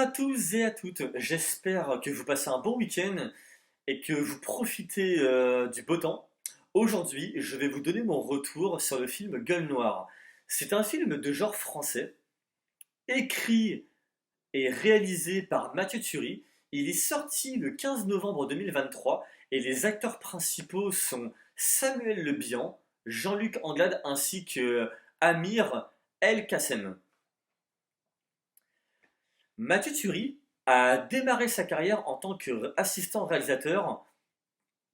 à tous et à toutes, j'espère que vous passez un bon week-end et que vous profitez du beau temps. Aujourd'hui, je vais vous donner mon retour sur le film Gueule Noire. C'est un film de genre français, écrit et réalisé par Mathieu Turi. Il est sorti le 15 novembre 2023 et les acteurs principaux sont Samuel Le Bihan, Jean-Luc Anglade ainsi que Amir El Kassem. Mathieu Turi a démarré sa carrière en tant qu'assistant réalisateur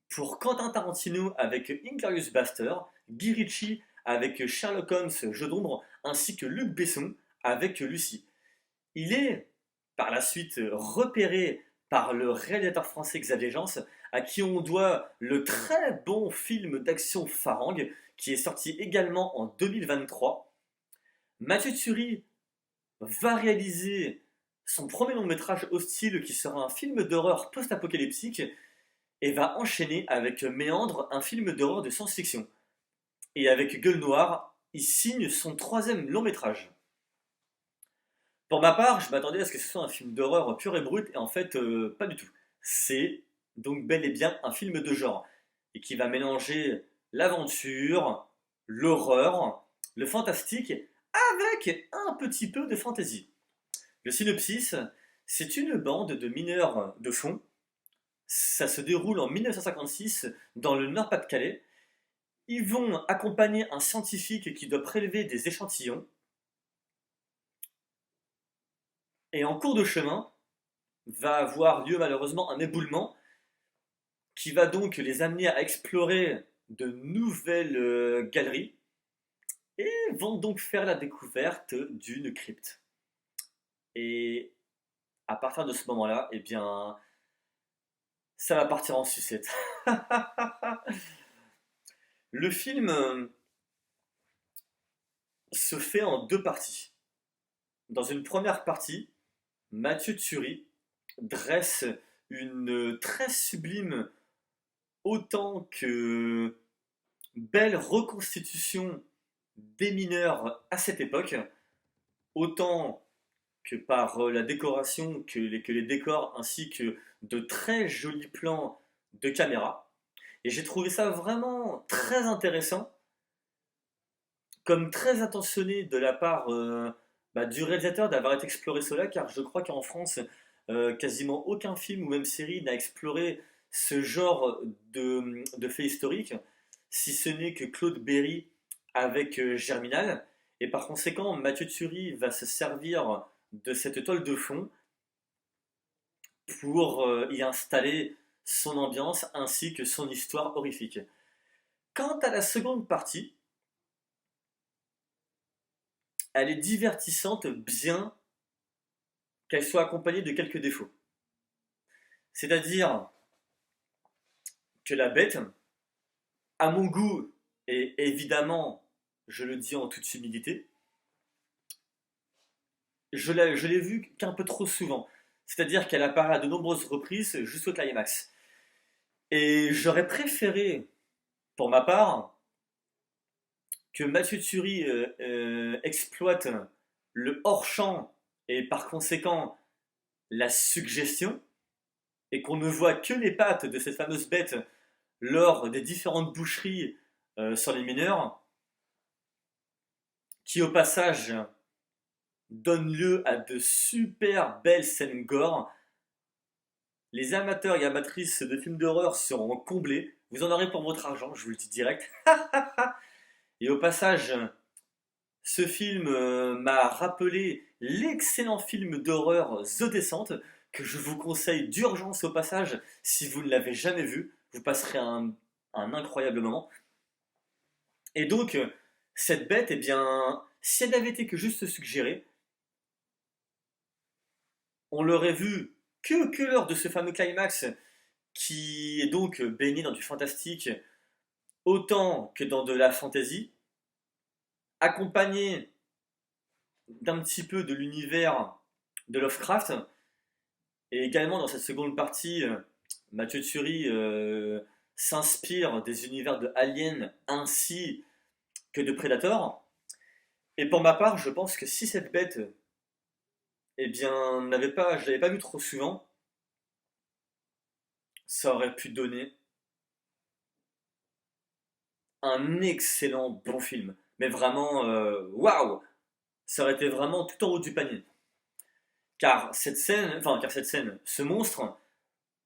pour Quentin Tarantino avec Inglourious Basterds, Guy Ritchie avec Sherlock Holmes, Jeu d'ombre, ainsi que Luc Besson avec Lucie. Il est par la suite repéré par le réalisateur français Xavier Jans, à qui on doit le très bon film d'action Farang, qui est sorti également en 2023. Mathieu Turi va réaliser son premier long métrage Hostile, qui sera un film d'horreur post-apocalyptique, et va enchaîner avec Méandre, un film d'horreur de science-fiction. Et avec Gueule Noire, il signe son troisième long métrage. Pour ma part, je m'attendais à ce que ce soit un film d'horreur pur et brut, et en fait, pas du tout. C'est donc bel et bien un film de genre, et qui va mélanger l'aventure, l'horreur, le fantastique, avec un petit peu de fantasy. Le synopsis, c'est une bande de mineurs de fond. Ça se déroule en 1956 dans le Nord-Pas-de-Calais. Ils vont accompagner un scientifique qui doit prélever des échantillons. Et en cours de chemin, va avoir lieu malheureusement un éboulement qui va donc les amener à explorer de nouvelles galeries et vont donc faire la découverte d'une crypte. Et à partir de ce moment-là, eh bien, ça va partir en sucette. Le film se fait en deux parties. Dans une première partie, Mathieu Turi dresse une très sublime autant que belle reconstitution des mineurs à cette époque, autant que par la décoration, que les décors, ainsi que de très jolis plans de caméra. Et j'ai trouvé ça vraiment très intéressant, comme très attentionné de la part du réalisateur d'avoir exploré cela, car je crois qu'en France, quasiment aucun film ou même série n'a exploré ce genre de fait historique, si ce n'est que Claude Berry avec Germinal. Et par conséquent, Mathieu Turi va se servir de cette toile de fond pour y installer son ambiance ainsi que son histoire horrifique. Quant à la seconde partie, elle est divertissante, bien qu'elle soit accompagnée de quelques défauts. C'est-à-dire que la bête, à mon goût, et évidemment, je le dis en toute humilité, je l'ai vue qu'un peu trop souvent. C'est-à-dire qu'elle apparaît à de nombreuses reprises jusqu'au climax. Et j'aurais préféré, pour ma part, que Mathieu Turi exploite le hors-champ et par conséquent la suggestion, et qu'on ne voit que les pattes de cette fameuse bête lors des différentes boucheries sur les mineurs, qui au passage donne lieu à de super belles scènes gore. Les amateurs et amatrices de films d'horreur seront comblés. Vous en aurez pour votre argent, je vous le dis direct. Et au passage, ce film m'a rappelé l'excellent film d'horreur The Descent, que je vous conseille d'urgence au passage. Si vous ne l'avez jamais vu, vous passerez un incroyable moment. Et donc, cette bête, eh bien, si elle n'avait été que juste suggérée, on l'aurait vu que lors de ce fameux climax qui est donc baigné dans du fantastique autant que dans de la fantasy, accompagné d'un petit peu de l'univers de Lovecraft. Et également dans cette seconde partie, Mathieu Turi s'inspire des univers de Alien ainsi que de Predator. Et pour ma part, je pense que si cette bête eh bien, je l'avais pas vu trop souvent, ça aurait pu donner un excellent bon film. Mais vraiment, waouh! Ça aurait été vraiment tout en haut du panier. Car cette scène, ce monstre,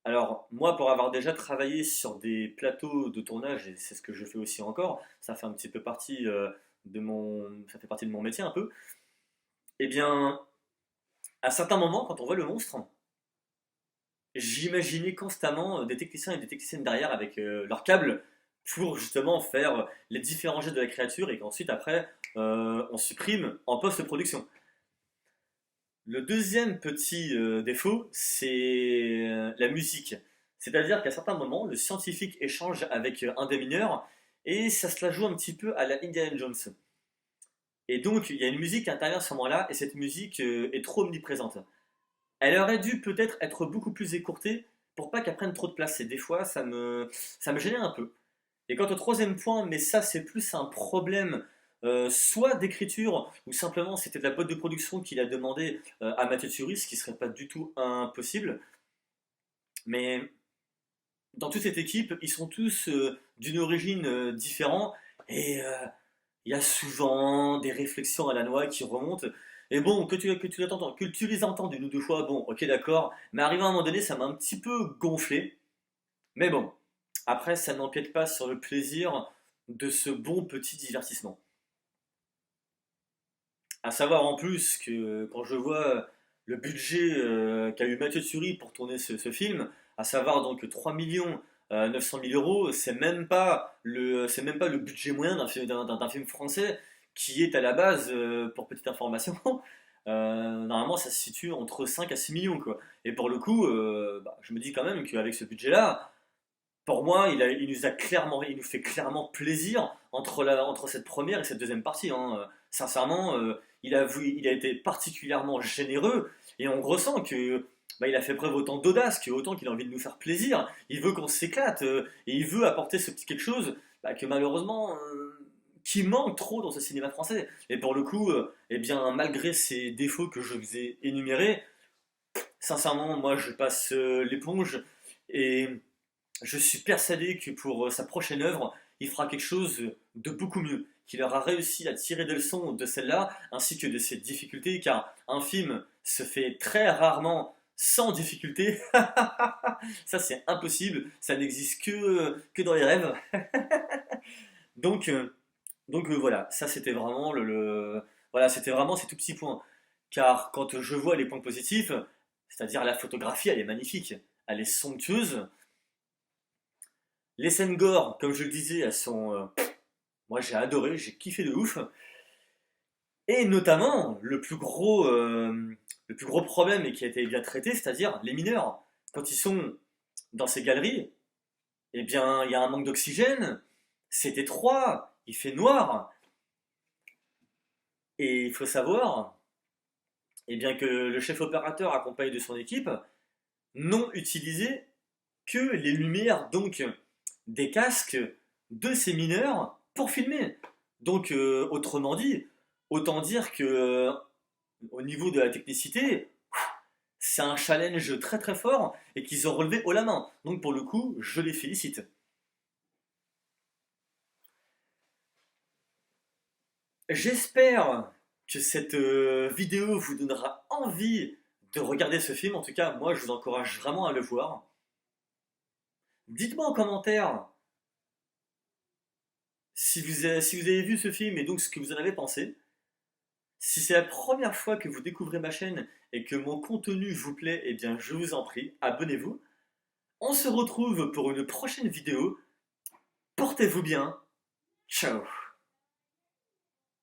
alors moi pour avoir déjà travaillé sur des plateaux de tournage, et c'est ce que je fais aussi encore, ça fait un petit peu partie ça fait partie de mon métier un peu, eh bien, à certains moments, quand on voit le monstre, j'imaginais constamment des techniciens et des techniciennes derrière avec leurs câbles pour justement faire les différents gestes de la créature et qu'ensuite après on supprime en post-production. Le deuxième petit défaut, c'est la musique. C'est-à-dire qu'à certains moments, le scientifique échange avec un des mineurs et ça se la joue un petit peu à la Indiana Jones. Et donc, il y a une musique qui intervient à ce moment-là et cette musique est trop omniprésente. Elle aurait dû peut-être être beaucoup plus écourtée pour pas qu'elle prenne trop de place. Et des fois, ça me gênait un peu. Et quant au troisième point, mais ça c'est plus un problème soit d'écriture, ou simplement c'était de la boîte de production qui l'a demandé à Mathieu Turi, ce qui serait pas du tout impossible. Mais dans toute cette équipe, ils sont tous d'une origine différente, et il y a souvent des réflexions à la noix qui remontent. Et bon, que tu les entends d'une ou deux fois, bon, ok d'accord, mais arrivé à un moment donné, ça m'a un petit peu gonflé. Mais bon, après, ça n'empiète pas sur le plaisir de ce bon petit divertissement. À savoir en plus que quand je vois le budget qu'a eu Mathieu Turi pour tourner ce film, à savoir donc 3 millions 900 000 euros, c'est même pas le budget moyen d'un film français qui est à la base, pour petite information, normalement ça se situe entre 5 à 6 millions quoi. Et pour le coup, je me dis quand même qu'avec ce budget-là, pour moi, il nous fait clairement plaisir entre cette première et cette deuxième partie, hein. Sincèrement, il a été particulièrement généreux et on ressent que il a fait preuve autant d'audace que autant qu'il a envie de nous faire plaisir. Il veut qu'on s'éclate et il veut apporter ce petit quelque chose que malheureusement qui manque trop dans ce cinéma français. Et pour le coup, eh bien malgré ces défauts que je vous ai énumérés, sincèrement, moi je passe l'éponge et je suis persuadé que pour sa prochaine œuvre, il fera quelque chose de beaucoup mieux, qu'il aura réussi à tirer des leçons de celle-là, ainsi que de ses difficultés, car un film se fait très rarement sans difficulté. Ça, c'est impossible, ça n'existe que dans les rêves. Donc, voilà, ça c'était vraiment voilà, c'était vraiment ces tout petits points. Car quand je vois les points positifs, c'est-à-dire la photographie, elle est magnifique, elle est somptueuse. Les scènes gore, comme je le disais, elles sont. Moi j'ai adoré, j'ai kiffé de ouf. Et notamment, le plus gros problème et qui a été bien traité, c'est-à-dire les mineurs. Quand ils sont dans ces galeries, eh bien, il y a un manque d'oxygène, c'est étroit, il fait noir. Et il faut savoir, eh bien, que le chef opérateur accompagné de son équipe n'ont utilisé que les lumières, donc des casques de ces mineurs pour filmer. Donc, autrement dit, autant dire que au niveau de la technicité, c'est un challenge très très fort et qu'ils ont relevé haut la main. Donc, pour le coup, je les félicite. J'espère que cette vidéo vous donnera envie de regarder ce film. En tout cas, moi, je vous encourage vraiment à le voir. Dites-moi en commentaire si vous avez vu ce film et donc ce que vous en avez pensé. Si c'est la première fois que vous découvrez ma chaîne et que mon contenu vous plaît, eh bien je vous en prie, abonnez-vous. On se retrouve pour une prochaine vidéo. Portez-vous bien. Ciao.